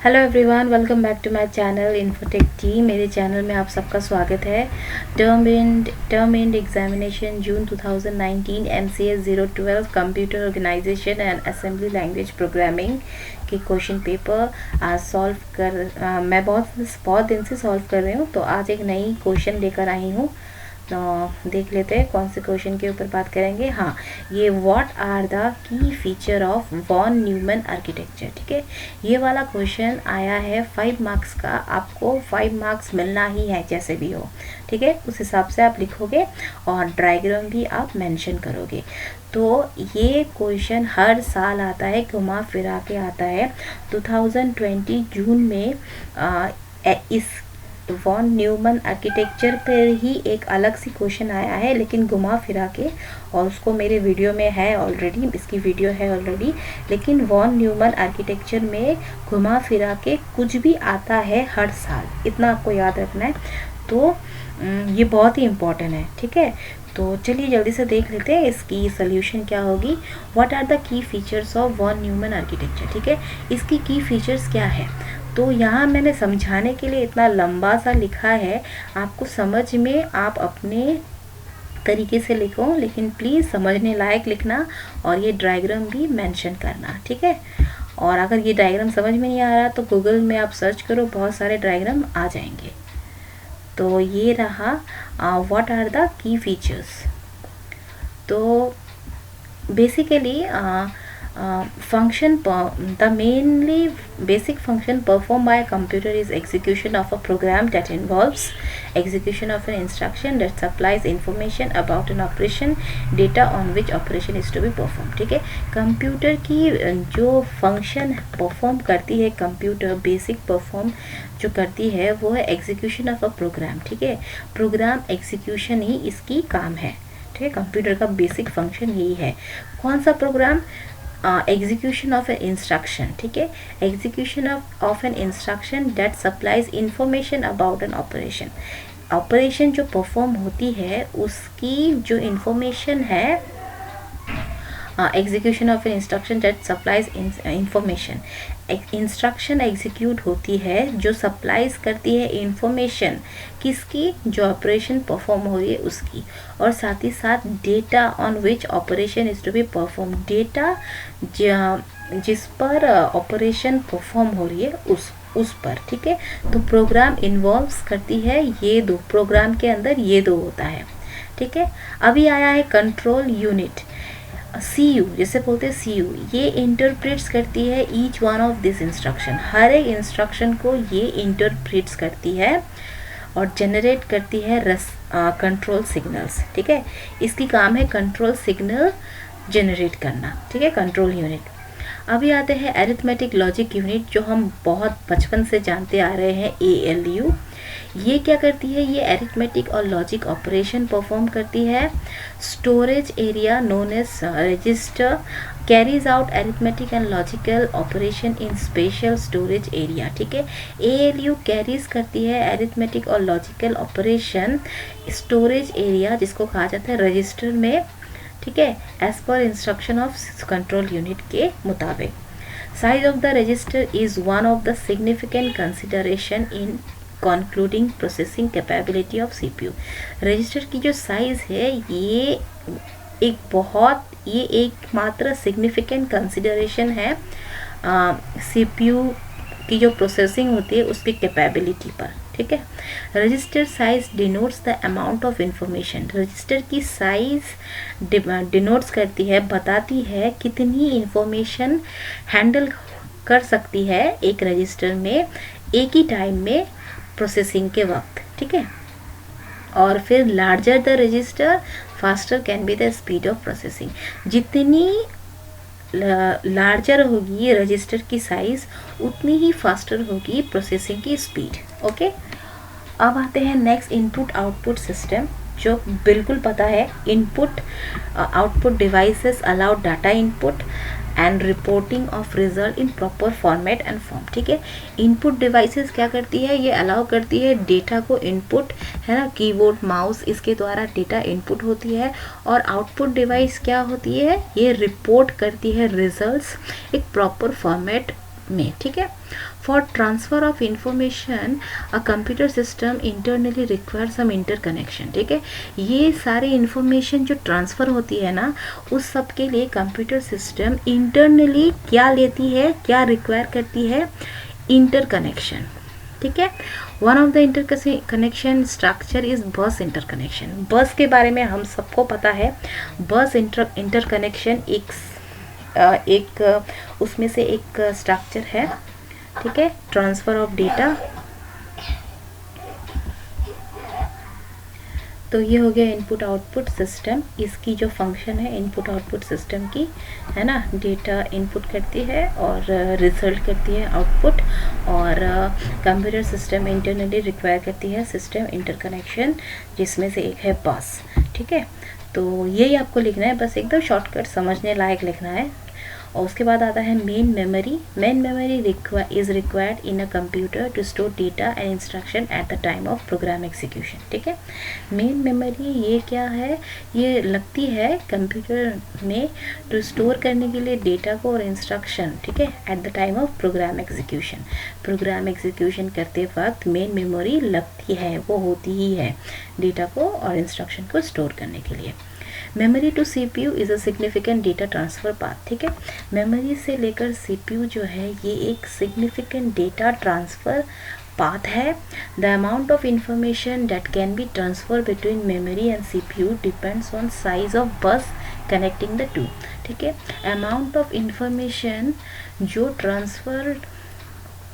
Hello everyone, welcome back to my channel Infotech T. मेरे चैनल में आप सबका स्वागत है। Term end examination June 2019 MCS 012 computer organization and assembly language programming के क्वेश्चन पेपर आज सॉल्व मैं बहुत दिन से सॉल्व कर रही हूँ। तो आज एक नई क्वेश्चन लेकर आई हूँ। तो देख लेते हैं कौन से क्वेश्चन के ऊपर बात करेंगे। हाँ, ये what are the key feature of von Neumann architecture. ठीक है, ये वाला क्वेश्चन आया है 5 मार्क्स का। आपको 5 मार्क्स मिलना ही है जैसे भी हो। ठीक है, उस हिसाब से आप लिखोगे और डायग्राम भी आप मेंशन करोगे। तो ये क्वेश्चन हर साल आता है, घुमा फिरा के आता है। 2020 जून में इस वॉन न्यूमैन आर्किटेक्चर पर ही एक अलग सी क्वेश्चन आया है, लेकिन घुमा फिरा के, और उसको मेरे वीडियो में है ऑलरेडी, इसकी वीडियो है ऑलरेडी। लेकिन वॉन न्यूमैन आर्किटेक्चर में घुमा फिरा के कुछ भी आता है हर साल, इतना आपको याद रखना है। तो ये बहुत ही इम्पोर्टेंट है। ठीक है, तो चलिए जल्दी से देख लेते हैं इसकी सोल्यूशन क्या होगी। What are the key features of von Neumann architecture. ठीक है, इसकी की फीचर्स क्या है। तो यहाँ मैंने समझाने के लिए इतना लंबा सा लिखा है, आपको समझ में आप अपने तरीके से लिखो, लेकिन प्लीज़ समझने लायक लिखना और ये डायग्राम भी मेंशन करना। ठीक है, और अगर ये डायग्राम समझ में नहीं आ रहा तो गूगल में आप सर्च करो, बहुत सारे डायग्राम आ जाएंगे। तो ये रहा what are the key features. तो basically function the mainly basic function performed by a computer is execution of a program that involves execution of an instruction that supplies information about an operation, data on which operation is to be performed। ठीक है, computer की जो function perform करती है, computer basic perform जो करती है वो है एग्जीक्यूशन ऑफ अ प्रोग्राम। ठीक है, प्रोग्राम एग्जीक्यूशन ही इसकी काम है। ठीक है, कंप्यूटर का बेसिक फंक्शन यही है। कौन सा program? Execution of an instruction. ठीक है, execution of an instruction that supplies information about an operation. Operation जो परफॉर्म होती है उसकी जो इंफॉर्मेशन है, execution of an instruction that supplies information. Instruction execute होती है जो सप्लाइज करती है इंफॉर्मेशन किसकी? जो ऑपरेशन परफॉर्म हो रही है उसकी, और साथ ही साथ data on which operation is to be perform. Data जिस पर ऑपरेशन परफॉर्म हो रही है उस पर। ठीक है, तो प्रोग्राम इन्वॉल्व्स करती है ये दो, प्रोग्राम के अंदर ये दो होता है। ठीक है, अभी आया है कंट्रोल यूनिट, CU जैसे बोलते हैं CU, ये इंटरप्रेट्स करती है each one of this instruction. हर एक इंस्ट्रक्शन को ये इंटरप्रेट्स करती है और जनरेट करती है कंट्रोल सिग्नल्स। ठीक है, इसकी काम है कंट्रोल सिग्नल जनरेट करना। ठीक है, कंट्रोल यूनिट। अभी आते हैं अरिथमेटिक लॉजिक यूनिट, जो हम बहुत बचपन से जानते आ रहे हैं, ALU। ये क्या करती है? ये अरिथमेटिक और लॉजिक ऑपरेशन परफॉर्म करती है। Storage area known as register carries out arithmetic and logical operation in special storage area. ठीक है, ALU कैरीज करती है अरिथमेटिक और लॉजिकल ऑपरेशन स्टोरेज एरिया, जिसको कहा जाता है रजिस्टर में। ठीक है, as per instruction of control unit के मुताबिक। Size of the register is one of the significant consideration in concluding processing capability of CPU। Register की जो साइज है ये एकमात्र सिग्निफिकेंट कंसिडरेशन है CPU की जो प्रोसेसिंग होती है उसकी कैपेबिलिटी पर। ठीक है, register size denotes the amount of information. Register की साइज डिनोट्स करती है, बताती है कितनी इंफॉर्मेशन हैंडल कर सकती है एक रजिस्टर में एक ही टाइम में प्रोसेसिंग के वक्त। ठीक है, और फिर larger the register faster can be the speed of processing. जितनी लार्जर होगी रजिस्टर की साइज उतनी ही फास्टर होगी प्रोसेसिंग की स्पीड। ओके, अब आते हैं नेक्स्ट, इनपुट आउटपुट सिस्टम, जो बिल्कुल पता है। Input output devices allow data input and reporting of result in proper format and form. ठीक है, इनपुट डिवाइसेस क्या करती है? ये अलाउ करती है डेटा को इनपुट, है ना, कीबोर्ड माउस, इसके द्वारा डेटा इनपुट होती है। और आउटपुट डिवाइस क्या होती है? ये रिपोर्ट करती है रिजल्ट्स एक प्रॉपर फॉर्मेट में, ठीक है। For transfer of information a computer system internally require some interconnection, ठीक है। ये सारे इंफॉर्मेशन जो ट्रांसफ़र होती है ना, उस सब के लिए कंप्यूटर सिस्टम इंटरनली क्या लेती है, क्या रिक्वायर करती है, इंटरकनेक्शन, ठीक है। One of the interconnection structure is बस इंटरकनेक्शन। बस के बारे में हम सबको पता है। बस इंटरकनेक्शन एक उसमें से एक स्ट्रक्चर है, ठीक है, ट्रांसफ़र ऑफ डेटा। तो ये हो गया इनपुट आउटपुट सिस्टम। इसकी जो फंक्शन है इनपुट आउटपुट सिस्टम की, है ना, डेटा इनपुट करती है और रिजल्ट करती है आउटपुट, और कंप्यूटर सिस्टम इंटरनली रिक्वायर करती है सिस्टम इंटरकनेक्शन, जिसमें से एक है बस, ठीक है। तो यही आपको लिखना है, बस एकदम शॉर्टकट समझने लायक लिखना है। और उसके बाद आता है main memory. Main memory is required in a computer to store data and instruction at the time of program execution, ठीक है। मेन मेमोरी ये क्या है, ये लगती है कंप्यूटर में टू स्टोर करने के लिए डेटा को और इंस्ट्रक्शन, ठीक है, eight the time of program execution. Program execution करते वक्त मेन मेमोरी लगती है, वो होती ही है डेटा को और इंस्ट्रक्शन को स्टोर करने के लिए। Memory to CPU is a significant data transfer path, ठीक है। मेमोरी से लेकर सीपीयू जो है ये एक सिग्निफिकेंट डेटा ट्रांसफ़र पाथ है। The amount of information that can be transfer between memory and CPU depends on size of बस कनेक्टिंग द टू, ठीक है। अमाउंट ऑफ इंफॉर्मेशन जो ट्रांसफ़र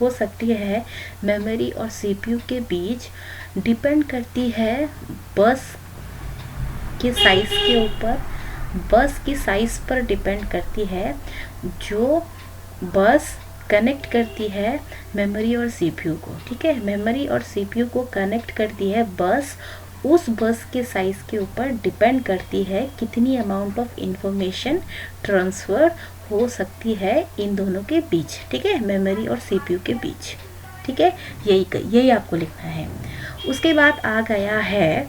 हो सकती है मेमोरी और सीपीयू के बीच डिपेंड करती है बस के साइज़ के ऊपर। बस की साइज़ पर डिपेंड करती है, जो बस कनेक्ट करती है मेमोरी और सीपीयू को, ठीक है। मेमोरी और सीपीयू को कनेक्ट करती है बस, उस बस के साइज़ के ऊपर डिपेंड करती है कितनी अमाउंट ऑफ इंफॉर्मेशन ट्रांसफ़र हो सकती है इन दोनों के बीच, ठीक है, मेमोरी और सीपीयू के बीच, ठीक है। यही आपको लिखना है। उसके बाद आ गया है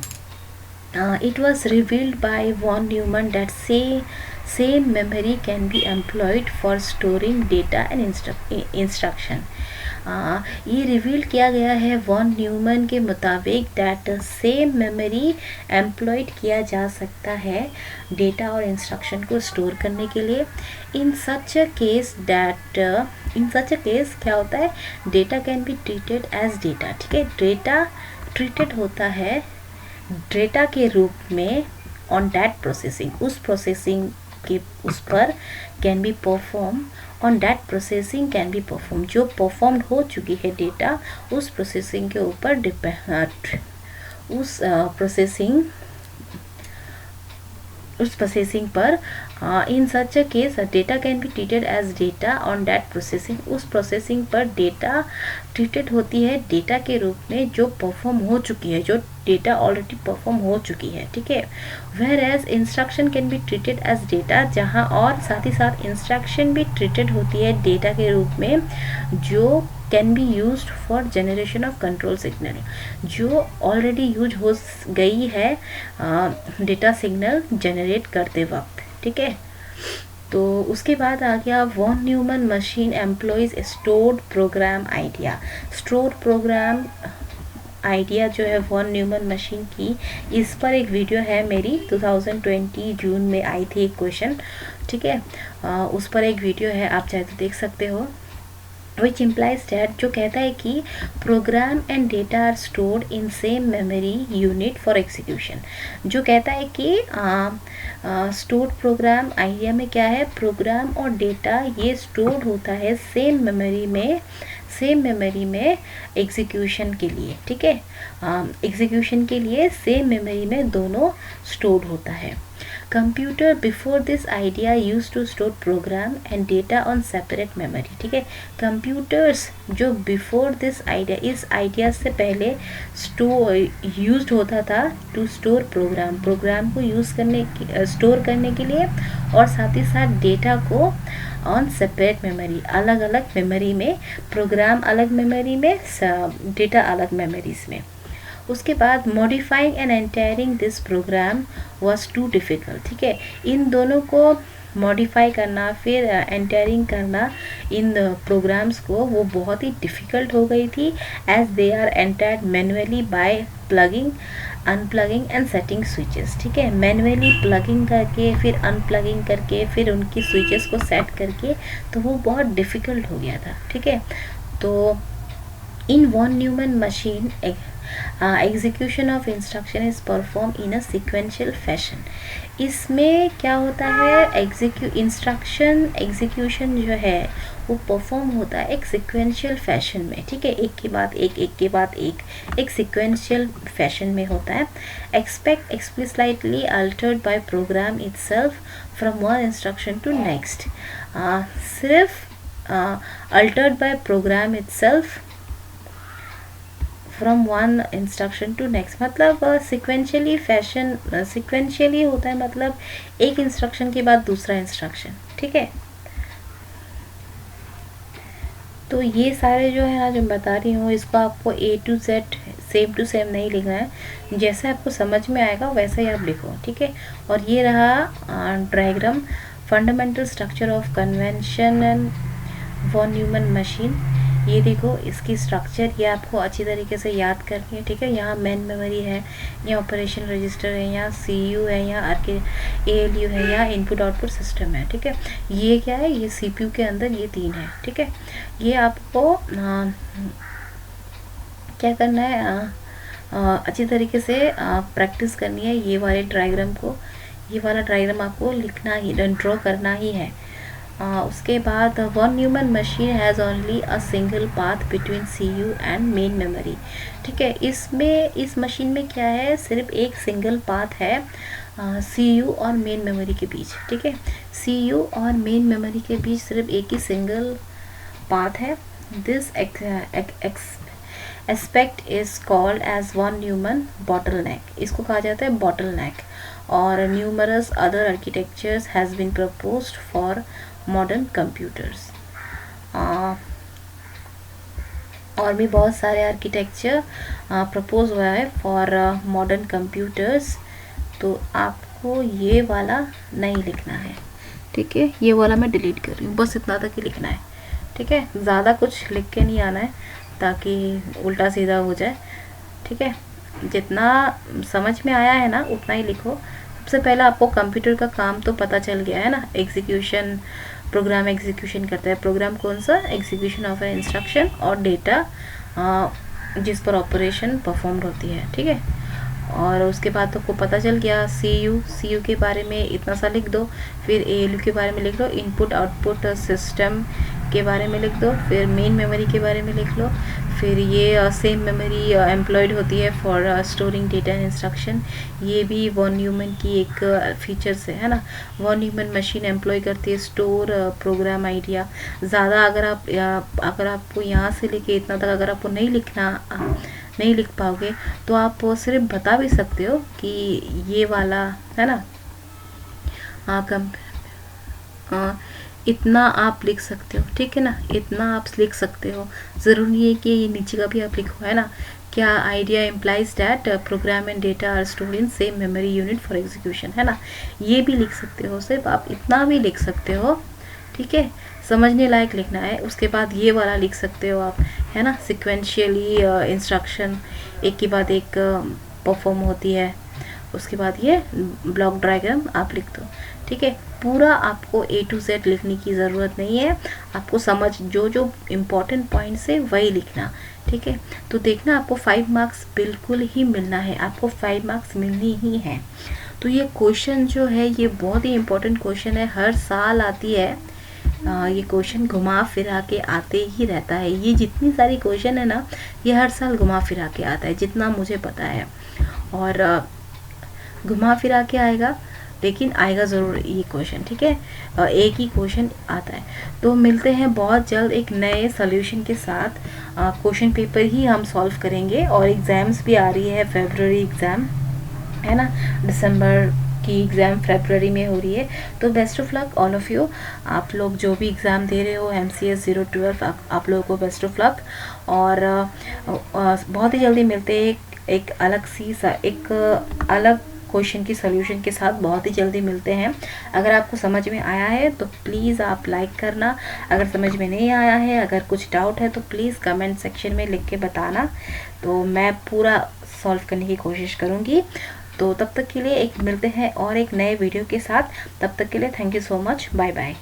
it was revealed by von Neumann that same memory can be employed for storing data and instruction. ये रिवील किया गया है वॉन न्यूमन के मुताबिक दैट सेम मेमोरी एम्प्लॉयड किया जा सकता है डेटा और इंस्ट्रक्शन को स्टोर करने के लिए। इन सच अ केस क्या होता है, data can be treated as data, ठीक है। डेटा ट्रीटेड होता है डेटा के रूप में ऑन दैट प्रोसेसिंग, उस प्रोसेसिंग के उस पर can be perform, on that processing can be perform, जो परफॉर्म हो चुकी है डेटा उस प्रोसेसिंग के ऊपर उस प्रोसेसिंग पर in such a case data can be treated as data on that processing, उस प्रोसेसिंग पर डेटा ट्रीटेड होती है डेटा के रूप में जो परफॉर्म हो चुकी है, जो डेटा ऑलरेडी परफॉर्म हो चुकी है, ठीक है। Whereas instruction can be treated as data, जहाँ और साथ ही साथ इंस्ट्रक्शन भी ट्रीटेड होती है डेटा के रूप में जो can be used for generation of control signal, जो ऑलरेडी यूज हो गई है डेटा सिग्नल जनरेट करते वक्त, ठीक है। तो उसके बाद आ गया von Neumann machine employs stored program idea. Stored program idea जो है वॉन न्यूमन मशीन की, इस पर एक वीडियो है मेरी 2020 जून में आई थी एक क्वेश्चन, ठीक है। उस पर एक वीडियो है, आप चाहे तो देख सकते हो। which implies that, जो कहता है कि program and data are stored in same memory unit for execution. जो कहता है कि स्टोर्ड प्रोग्राम आइडिया में क्या है, प्रोग्राम और डेटा ये स्टोर्ड होता है सेम मेमोरी में एग्जीक्यूशन के लिए, ठीक है। एग्जीक्यूशन के लिए सेम मेमोरी में दोनों स्टोर्ड होता है। Computer before this idea used to store program and data on separate memory, ठीक है। कंप्यूटर्स जो बिफोर दिस आइडिया, इस आइडिया से पहले यूज होता था टू स्टोर प्रोग्राम को स्टोर करने के लिए, और साथ ही साथ डेटा को ऑन सेपरेट मेमोरी, अलग अलग मेमोरी में, प्रोग्राम अलग मेमोरी में, डेटा अलग मेमोरीज में। उसके बाद modifying and entering this program was too difficult, ठीक है। इन दोनों को मॉडिफाई करना, फिर एंटरिंग करना इन प्रोग्राम्स को, वो बहुत ही डिफ़िकल्ट हो गई थी, as they are entered manually by plugging, unplugging and setting switches. ठीक है, मैनुअली प्लगिंग करके, फिर अनप्लगिंग करके, फिर उनकी स्विचेस को सेट करके, तो वो बहुत डिफ़िकल्ट हो गया था। ठीक है, तो in von Neumann machine execution of instruction is perform in a sequential fashion. इसमें क्या होता है, इंस्ट्रक्शन एग्जीक्यूशन जो है वो परफॉर्म होता है एक सिक्वेंशियल फैशन में। ठीक है, एक के बाद एक सिक्वेंशियल फैशन में होता है। Except explicitly altered by program itself from one instruction to next. सिर्फ altered by program itself from one instruction to next, मतलब सिक्वेंशियली फैशन, सिक्वेंशियली होता है मतलब एक इंस्ट्रक्शन के बाद दूसरा इंस्ट्रक्शन। ठीक है, तो ये सारे जो है ना जो बता रही हूँ, इसको आपको A to Z same to same नहीं लिखना है, जैसे आपको समझ में आएगा वैसे ही आप लिखो। ठीक है, और ये रहा diagram, fundamental structure of conventional von Neumann machine. ये देखो इसकी स्ट्रक्चर, ये आपको अच्छी तरीके से याद करनी है। ठीक है, यहाँ मेन मेमोरी है, यहाँ ऑपरेशन रजिस्टर है, यहाँ CPU है, यहाँ ALU है, यहाँ इनपुट आउटपुट सिस्टम है। ठीक है, ये क्या है, ये CPU के अंदर ये 3 है। ठीक है, ये आपको क्या करना है, अच्छी तरीके से प्रैक्टिस करनी है ये वाले डायग्राम को। ये वाला डायग्राम आपको लिखना ही, ड्रॉ करना ही है। उसके बाद von Neumann machine has only a single path between CPU and main memory. ठीक है, इसमें इस मशीन में क्या है, सिर्फ एक सिंगल पाथ है CPU और मेन मेमोरी के बीच। ठीक है, CPU और मेन मेमोरी के बीच सिर्फ एक ही सिंगल पाथ है। This aspect is called as von Neumann bottleneck, इसको कहा जाता है बॉटलनेक। और numerous other architectures has been proposed for modern computers. और भी बहुत सारे आर्किटेक्चर प्रपोज हुआ है फॉर मॉडर्न कंप्यूटर्स, तो आपको ये वाला नहीं लिखना है। ठीक है, ये वाला मैं डिलीट कर रही हूँ, बस इतना तक ही लिखना है। ठीक है, ज़्यादा कुछ लिख के नहीं आना है ताकि उल्टा सीधा हो जाए। ठीक है, जितना समझ में आया है ना उतना ही लिखो। सबसे पहले आपको कंप्यूटर का काम तो पता चल गया है ना, एग्जीक्यूशन, प्रोग्राम एग्जीक्यूशन करता है। प्रोग्राम कौन सा, एग्जीक्यूशन ऑफ एन इंस्ट्रक्शन और डेटा जिस पर ऑपरेशन परफॉर्म होती है। ठीक है, और उसके बाद तो आपको पता चल गया CPU के बारे में इतना सा लिख दो, फिर ALU के बारे में लिख लो, इनपुट आउटपुट सिस्टम के बारे में लिख दो, फिर मेन मेमोरी के बारे में लिख लो, फिर ये सेम मेमोरी एम्प्लॉयड होती है for storing data and instruction. ये भी वॉन न्यूमैन की एक फीचर्स है ना। वॉन न्यूमैन मशीन एम्प्लॉय करती है स्टोर प्रोग्राम आइडिया। ज़्यादा अगर आपको यहाँ से लेके इतना तक अगर आपको नहीं लिख पाओगे तो आप सिर्फ बता भी सकते हो कि ये वाला है ना, इतना आप लिख सकते हो। ठीक है ना, इतना आप लिख सकते हो, ज़रूरी नहीं है कि ये नीचे का भी आप लिखो, है ना। क्या idea implies that program and data are stored in same memory unit for execution, है ना, ये भी लिख सकते हो, सिर्फ आप इतना भी लिख सकते हो। ठीक है, समझने लायक लिखना है। उसके बाद ये वाला लिख सकते हो आप, है ना, सिक्वेंशियली इंस्ट्रक्शन एक के बाद एक परफॉर्म होती है। उसके बाद ये ब्लॉक डायग्राम आप लिख दो। ठीक है, पूरा आपको A to Z लिखने की ज़रूरत नहीं है, आपको समझ जो इम्पोर्टेंट पॉइंट्स है वही लिखना। ठीक है, तो देखना आपको 5 मार्क्स बिल्कुल ही मिलना है, आपको 5 मार्क्स मिलनी ही है। तो ये क्वेश्चन जो है ये बहुत ही इम्पोर्टेंट क्वेश्चन है, हर साल आती है। ये क्वेश्चन घुमा फिरा के आते ही रहता है। ये जितनी सारी क्वेश्चन है ना ये हर साल घुमा फिरा के आता है, जितना मुझे पता है। और घुमा फिरा के आएगा, लेकिन आएगा ज़रूर ये क्वेश्चन। ठीक है, एक ही क्वेश्चन आता है। तो मिलते हैं बहुत जल्द एक नए सॉल्यूशन के साथ। क्वेश्चन पेपर ही हम सॉल्व करेंगे और एग्ज़ाम्स भी आ रही है, फेब्रुअरी एग्ज़ाम है ना, दिसंबर की एग्ज़ाम फरवरी में हो रही है। तो best of luck all of you. आप लोग जो भी एग्ज़ाम दे रहे हो MCS 012, आप लोगों को बेस्ट ऑफ लक। और बहुत ही जल्दी मिलते हैं एक अलग क्वेश्चन की सॉल्यूशन के साथ बहुत ही जल्दी मिलते हैं। अगर आपको समझ में आया है तो प्लीज़ आप लाइक करना, अगर समझ में नहीं आया है, अगर कुछ डाउट है तो प्लीज़ कमेंट सेक्शन में लिख के बताना, तो मैं पूरा सॉल्व करने की कोशिश करूँगी। तो तब तक के लिए मिलते हैं और एक नए वीडियो के साथ। तब तक के लिए thank you so much, bye bye.